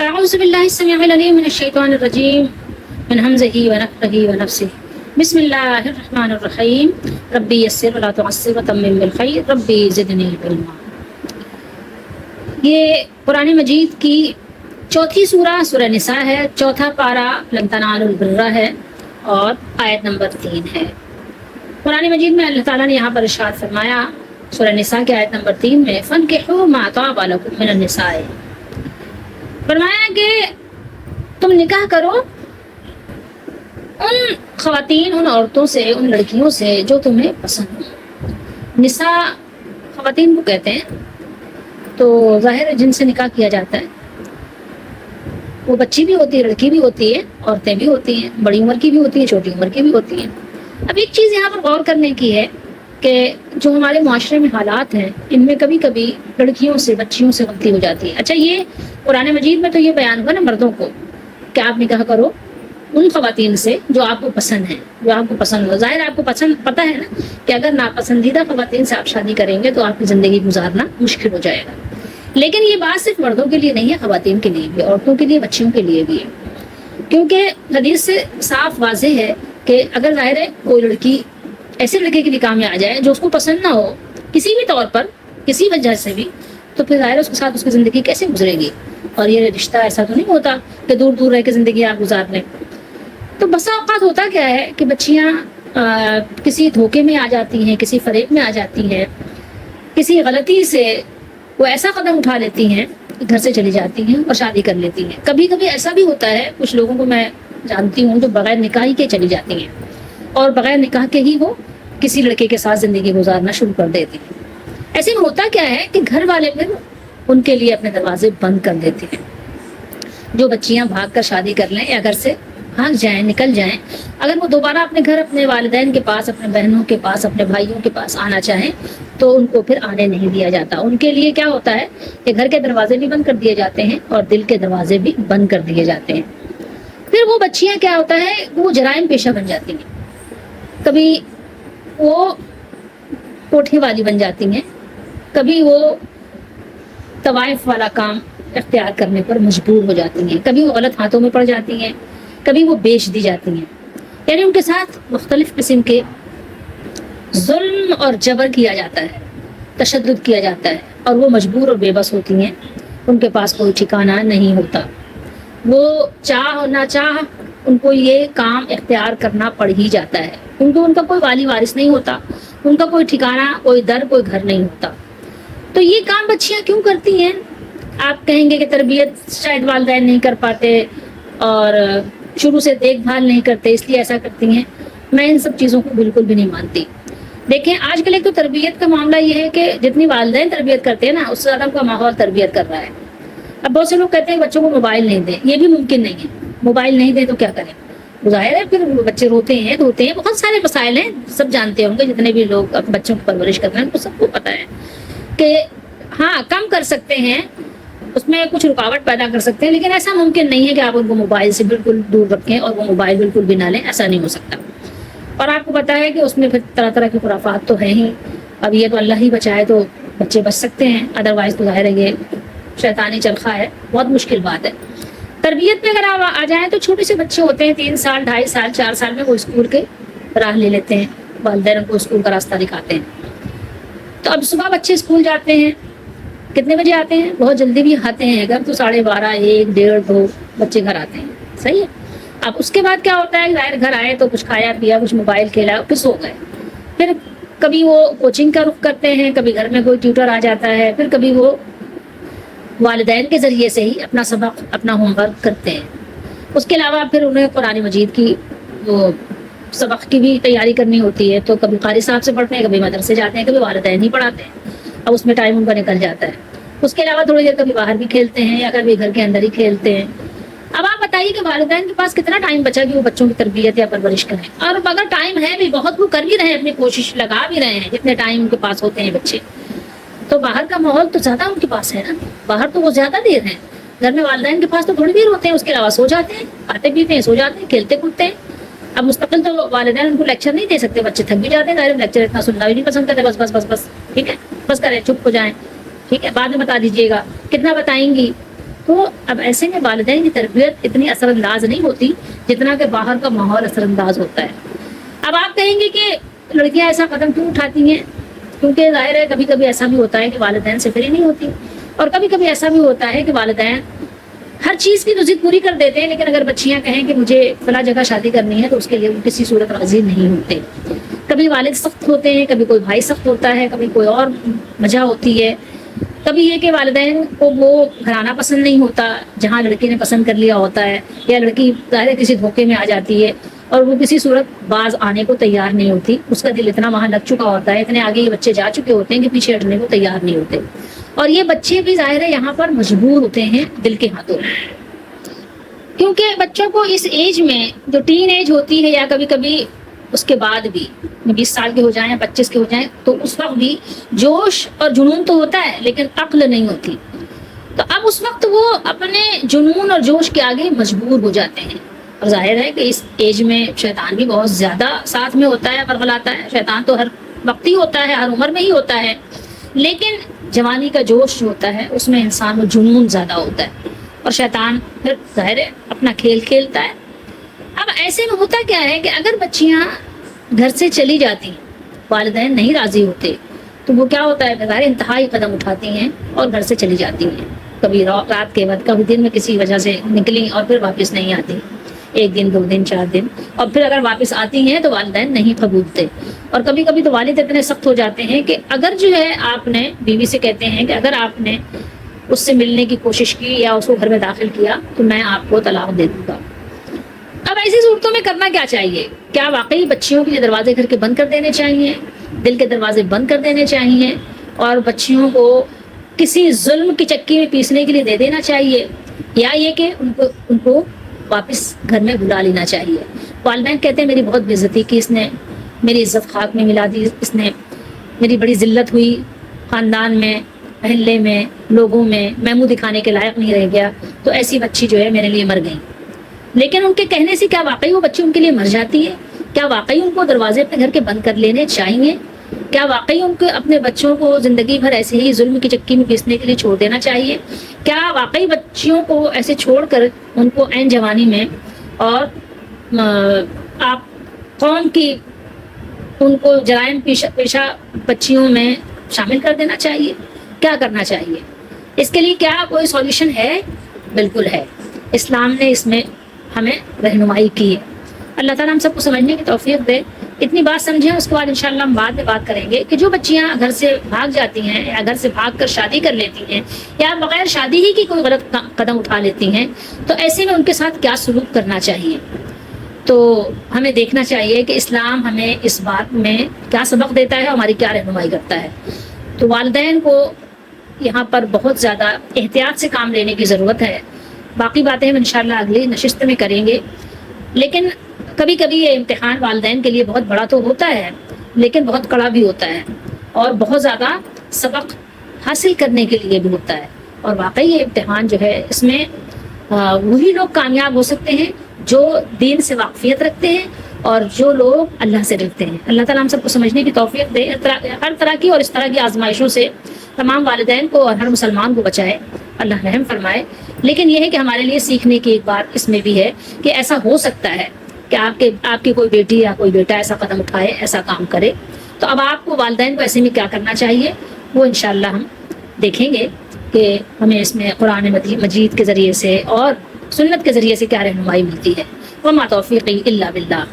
اعوذ باللہ السمیع العلیم من الشیطان الرجیم من ہمزہ ونفخہ ونفثہ بسم اللہ الرحمن الرحیم ربی یسر ولا تعسر وتمم بالخیر ربی زدنی علما۔ یہ قرآن مجید کی چوتھی سورہ نساء ہے، چوتھا پارہ لن تنالوا البر ہے اور آیت نمبر 3 ہے۔ قرآن مجید میں اللہ تعالیٰ نے یہاں پر ارشاد فرمایا سورہ نساء کی آیت نمبر 3 میں فَانكِحُوا مَا طَابَ لَكُم مِّنَ النِّسَاءِ، فرمایا کہ تم نکاح کرو ان خواتین، ان عورتوں سے، ان لڑکیوں سے جو تمہیں پسند ہو۔ نساء خواتین کو کہتے ہیں، تو ظاہر ہے جن سے نکاح کیا جاتا ہے وہ بچی بھی ہوتی ہے، لڑکی بھی ہوتی ہے، عورتیں بھی ہوتی ہیں، بڑی عمر کی بھی ہوتی ہیں، چھوٹی عمر کی بھی ہوتی ہیں۔ اب ایک چیز یہاں پر غور کرنے کی ہے کہ جو ہمارے معاشرے میں حالات ہیں ان میں کبھی کبھی لڑکیوں سے، بچیوں سے غلطی ہو جاتی ہے۔ اچھا، یہ قرآن مجید میں تو یہ بیان ہوا نا مردوں کو کہ آپ نکاح کرو ان خواتین سے جو آپ کو پسند ہیں، جو آپ کو پسند ہو۔ ظاہر آپ کو پسند پتہ ہے نا کہ اگر ناپسندیدہ خواتین سے آپ شادی کریں گے تو آپ کی زندگی گزارنا مشکل ہو جائے گا۔ لیکن یہ بات صرف مردوں کے لیے نہیں ہے، خواتین کے لیے بھی، عورتوں کے لیے، بچیوں کے لیے بھی ہے، کیونکہ حدیث سے صاف واضح ہے کہ اگر ظاہر ہے کوئی لڑکی ایسے لڑکے کے نکاح میں آ جائے جو اس کو پسند نہ ہو کسی بھی طور پر، کسی وجہ سے بھی، تو پھر ظاہر ہے اس کے ساتھ اس کی زندگی کیسے گزرے گی؟ اور یہ رشتہ ایسا تو نہیں ہوتا کہ دور دور رہ کے زندگی آپ گزار لیں۔ تو بسا اوقات ہوتا کیا ہے کہ بچیاں کسی دھوکے میں آ جاتی ہیں، کسی فریب میں آ جاتی ہیں، کسی غلطی سے وہ ایسا قدم اٹھا لیتی ہیں کہ گھر سے چلی جاتی ہیں اور شادی کر لیتی ہیں۔ کبھی کبھی ایسا بھی ہوتا ہے، کچھ لوگوں کو میں جانتی ہوں جو بغیر نکاح ہی کے چلی جاتی ہیں اور بغیر نکاح کے ہی وہ کسی لڑکے کے ساتھ زندگی گزارنا شروع کر دیتی ہیں۔ ایسے میں ہوتا کیا ہے کہ گھر والے پھر ان کے لیے اپنے دروازے بند کر دیتے ہیں۔ جو بچیاں بھاگ کر شادی کر لیں یا گھر سے بھاگ جائیں، نکل جائیں، اگر وہ دوبارہ اپنے گھر، اپنے والدین کے پاس، اپنے بہنوں کے پاس، اپنے بھائیوں کے پاس آنا چاہیں تو ان کو پھر آنے نہیں دیا جاتا۔ ان کے لیے کیا ہوتا ہے کہ گھر کے دروازے بھی بند کر دیے جاتے ہیں اور دل کے دروازے بھی بند کر دیے جاتے ہیں۔ پھر وہ بچیاں کیا ہوتا ہے وہ جرائم پیشہ بن جاتی ہیں، کبھی وہ کوٹھی والی بن جاتی ہیں، کبھی وہ طوائف والا کام اختیار کرنے پر مجبور ہو جاتی ہیں، کبھی وہ غلط ہاتھوں میں پڑ جاتی ہیں، کبھی وہ بیچ دی جاتی ہیں۔ یعنی ان کے ساتھ مختلف قسم کے ظلم اور جبر کیا جاتا ہے، تشدد کیا جاتا ہے، اور وہ مجبور اور بے بس ہوتی ہیں، ان کے پاس کوئی ٹھکانہ نہیں ہوتا۔ وہ چاہ اور نہ چاہ ان کو یہ کام اختیار کرنا پڑ ہی جاتا ہے، کیونکہ ان کا کوئی والی وارث نہیں ہوتا، ان کا کوئی ٹھکانہ، کوئی در، کوئی گھر نہیں ہوتا۔ تو یہ کام بچیاں کیوں کرتی ہیں؟ آپ کہیں گے کہ تربیت شاید والدین نہیں کر پاتے اور شروع سے دیکھ بھال نہیں کرتے اس لیے ایسا کرتی ہیں۔ میں ان سب چیزوں کو بالکل بھی نہیں مانتی۔ دیکھیں، آج کل ایک تو تربیت کا معاملہ یہ ہے کہ جتنی والدین تربیت کرتے ہیں نا اس سے زیادہ ان کا ماحول تربیت کر رہا ہے۔ اب بہت سے لوگ کہتے ہیں بچوں کو موبائل نہیں دیں، یہ بھی ممکن نہیں ہے۔ موبائل نہیں دیں تو کیا کریں؟ ظاہر ہے پھر بچے روتے ہیں، بہت سارے مسائل ہیں، سب جانتے ہوں گے، جتنے بھی لوگ بچوں کو پرورش کرتے ہیں ان کو سب کو پتہ ہے کہ ہاں کم کر سکتے ہیں، اس میں کچھ رکاوٹ پیدا کر سکتے ہیں، لیکن ایسا ممکن نہیں ہے کہ آپ ان کو موبائل سے بالکل دور رکھیں اور وہ موبائل بالکل بھی نہ لیں، ایسا نہیں ہو سکتا۔ اور آپ کو پتہ ہے کہ اس میں پھر طرح طرح کی خرافات تو ہیں ہی۔ اب یہ تو اللہ ہی بچائے تو بچے بچ سکتے ہیں، ادروائز تو ظاہر ہے یہ شیطانی چرخا ہے، بہت مشکل بات ہے۔ تربیت میں اگر آپ آ جائیں تو چھوٹے سے بچے ہوتے ہیں، 3 سال، 2.5 سال، 4 سال میں وہ اسکول کے راہ لے لیتے ہیں، والدین ان کو اسکول کا راستہ دکھاتے ہیں۔ تو اب صبح بچے اسکول جاتے ہیں، کتنے بجے آتے ہیں؟ بہت جلدی بھی آتے ہیں، گھر تو 12:30، 1، 1:30، 2 بچے گھر آتے ہیں، صحیح ہے۔ اب اس کے بعد کیا ہوتا ہے؟ ظاہر گھر آئے تو کچھ کھایا پیا، کچھ موبائل کھیلا، پھر سو گئے۔ پھر کبھی وہ کوچنگ کا رخ کرتے ہیں، کبھی گھر میں کوئی ٹیوٹر آ جاتا ہے، پھر کبھی وہ والدین کے ذریعے سے ہی اپنا سبق، اپنا ہوم ورک کرتے ہیں۔ اس کے علاوہ پھر انہیں قرآن مجید کی وہ سبق کی بھی تیاری کرنی ہوتی ہے، تو کبھی قاری صاحب سے پڑھتے ہیں، کبھی مدرسے جاتے ہیں، کبھی والدین ہی پڑھاتے ہیں۔ اب اس میں ٹائم ان کا نکل جاتا ہے۔ اس کے علاوہ تھوڑی دیر کبھی باہر بھی کھیلتے ہیں یا کبھی گھر کے اندر ہی کھیلتے ہیں۔ اب آپ بتائیے کہ والدین کے پاس کتنا ٹائم بچا کہ وہ بچوں کی تربیت یا پرورش کریں، اور اگر ٹائم ہے بھی بہت، وہ کر بھی رہے ہیں، اپنی کوشش لگا بھی رہے ہیں، جتنے ٹائم ان کے پاس ہوتے ہیں بچے، تو باہر کا ماحول تو زیادہ ان کے پاس ہے نا، باہر تو وہ زیادہ دیر ہیں، گھر میں والدین کے پاس تو تھوڑی دیر ہوتے ہیں، اس کے علاوہ سو جاتے ہیں، کھاتے پیتے ہیں، سو جاتے ہیں، کھیلتے کودتے ہیں۔ اب مستقل تو والدین ان کو لیکچر نہیں دے سکتے، بچے تھک بھی جاتے ہیں، ظاہر لیکچر اتنا سننا بھی نہیں پسند کرتے، بس بس بس بس ٹھیک ہے، بس کریں، چپ ہو جائیں، ٹھیک ہے، بعد میں بتا دیجیے گا، کتنا بتائیں گی؟ تو اب ایسے میں والدین کی تربیت اتنی اثر انداز نہیں ہوتی جتنا کہ باہر کا ماحول اثر انداز ہوتا ہے۔ اب آپ کہیں گے کہ لڑکیاں ایسا قدم کیوں اٹھاتی ہیں؟ کیونکہ ظاہر ہے کبھی کبھی ایسا بھی ہوتا ہے کہ والدین سے فری نہیں ہوتی، اور کبھی کبھی ایسا بھی ہوتا ہے کہ والدین ہر چیز کی تو ضد پوری کر دیتے ہیں، لیکن اگر بچیاں کہیں کہ مجھے فلاں جگہ شادی کرنی ہے تو اس کے لیے وہ کسی صورت راضی نہیں ہوتے۔ کبھی والد سخت ہوتے ہیں، کبھی کوئی بھائی سخت ہوتا ہے، کبھی کوئی اور وجہ ہوتی ہے، کبھی یہ کہ والدین کو وہ گھرانہ پسند نہیں ہوتا جہاں لڑکی نے پسند کر لیا ہوتا ہے، یا لڑکی ظاہر کسی دھوکے میں آ جاتی ہے اور وہ کسی صورت باز آنے کو تیار نہیں ہوتی، اس کا دل اتنا وہاں لگ چکا ہوتا ہے، اتنے آگے یہ بچے جا چکے ہوتے ہیں کہ پیچھے ہٹنے کو تیار نہیں ہوتے، اور یہ بچے بھی ظاہر ہے یہاں پر مجبور ہوتے ہیں دل کے ہاتھوں، کیونکہ بچوں کو اس ایج میں جو ٹین ایج ہوتی ہے یا کبھی کبھی اس کے بعد بھی 20 سال کے ہو جائیں یا 25 کے ہو جائیں، تو اس وقت بھی جوش اور جنون تو ہوتا ہے لیکن عقل نہیں ہوتی، تو اب اس وقت وہ اپنے جنون اور جوش کے آگے مجبور ہو جاتے ہیں، اور ظاہر ہے کہ اس ایج میں شیطان بھی بہت زیادہ ساتھ میں ہوتا ہے، ورغلاتا ہے، شیطان تو ہر وقت ہی ہوتا ہے، ہر عمر میں ہی ہوتا ہے، لیکن جوانی کا جوش جو ہوتا ہے اس میں انسان میں جنون زیادہ ہوتا ہے، اور شیطان پھر ظاہر ہے اپنا کھیل کھیلتا ہے۔ اب ایسے میں ہوتا کیا ہے کہ اگر بچیاں گھر سے چلی جاتی ہیں، والدین نہیں راضی ہوتے، تو وہ کیا ہوتا ہے، بغیر انتہائی قدم اٹھاتی ہیں اور گھر سے چلی جاتی ہیں، کبھی رات کے وقت، کبھی دن میں کسی وجہ سے نکلی اور پھر واپس نہیں آتی، 1 دن 2 دن 4 دن، اور پھر اگر واپس آتی ہیں تو والدین نہیں قبولتے، اور کبھی کبھی تو والد اتنے سخت ہو جاتے ہیں کہ اگر جو ہے آپ نے بیوی سے کہتے ہیں کہ اگر آپ نے اس سے ملنے کی کوشش کی یا اس کو گھر میں داخل کیا تو میں آپ کو طلاق دے دوں گا۔ اب ایسی صورتوں میں کرنا کیا چاہیے؟ کیا واقعی بچیوں کے دروازے گھر کے بند کر دینے چاہیے، دل کے دروازے بند کر دینے چاہیے، اور بچیوں کو کسی ظلم کی چکی میں پیسنے کے لیے دے دینا چاہیے، یا یہ کہ ان کو واپس گھر میں بلا لینا چاہیے؟ والدین کہتے ہیں میری بہت بے عزتی کی اس نے، میری عزت خاک میں ملا دی اس نے، میری بڑی ذلت ہوئی خاندان میں، محلے میں، لوگوں میں منہ دکھانے کے لائق نہیں رہ گیا، تو ایسی بچی جو ہے میرے لیے مر گئی۔ لیکن ان کے کہنے سے کیا واقعی وہ بچی ان کے لیے مر جاتی ہے؟ کیا واقعی ان کو دروازے اپنے گھر کے بند کر لینے چاہیے؟ کیا واقعی ان کو اپنے بچوں کو زندگی بھر ایسے ہی ظلم کی چکی میں پیسنے کے لیے چھوڑ دینا چاہیے؟ کیا واقعی بچیوں کو ایسے چھوڑ کر ان کو عین جوانی میں اور آپ قوم کی ان کو جرائم پیشہ بچیوں میں شامل کر دینا چاہیے؟ کیا کرنا چاہیے؟ اس کے لیے کیا کوئی سولوشن ہے؟ بالکل ہے، اسلام نے اس میں ہمیں رہنمائی کی ہے۔ اللہ تعالیٰ ہم سب کو سمجھنے کی توفیق دے۔ اتنی بات سمجھیں، اس کے بعد انشاءاللہ ہم بعد میں بات کریں گے کہ جو بچیاں گھر سے بھاگ جاتی ہیں یا گھر سے بھاگ کر شادی کر لیتی ہیں یا بغیر شادی ہی کی کوئی غلط قدم اٹھا لیتی ہیں، تو ایسے میں ان کے ساتھ کیا سلوک کرنا چاہیے۔ تو ہمیں دیکھنا چاہیے کہ اسلام ہمیں اس بات میں کیا سبق دیتا ہے، ہماری کیا رہنمائی کرتا ہے۔ تو والدین کو یہاں پر بہت زیادہ احتیاط سے کام لینے کی ضرورت ہے۔ باقی باتیں ہم انشاءاللہ اگلی نشست میں کریں گے، لیکن کبھی کبھی یہ امتحان والدین کے لیے بہت بڑا تو ہوتا ہے لیکن بہت کڑا بھی ہوتا ہے، اور بہت زیادہ سبق حاصل کرنے کے لیے بھی ہوتا ہے، اور واقعی یہ امتحان جو ہے اس میں وہی لوگ کامیاب ہو سکتے ہیں جو دین سے واقفیت رکھتے ہیں اور جو لوگ اللہ سے ڈرتے ہیں۔ اللہ تعالیٰ ہم سب کو سمجھنے کی توفیق دے، ہر طرح کی اور اس طرح کی آزمائشوں سے تمام والدین کو اور ہر مسلمان کو بچائے، اللہ رحم فرمائے۔ لیکن یہ ہے کہ ہمارے لیے سیکھنے کی ایک بات اس میں بھی ہے کہ ایسا ہو سکتا ہے کہ آپ کی کوئی بیٹی یا کوئی بیٹا ایسا قدم اٹھائے، ایسا کام کرے، تو اب آپ کو والدین کو ایسے میں کیا کرنا چاہیے وہ انشاءاللہ ہم دیکھیں گے کہ ہمیں اس میں قرآن مجید کے ذریعے سے اور سنت کے ذریعے سے کیا رہنمائی ملتی ہے۔ وما توفیقی الا باللہ۔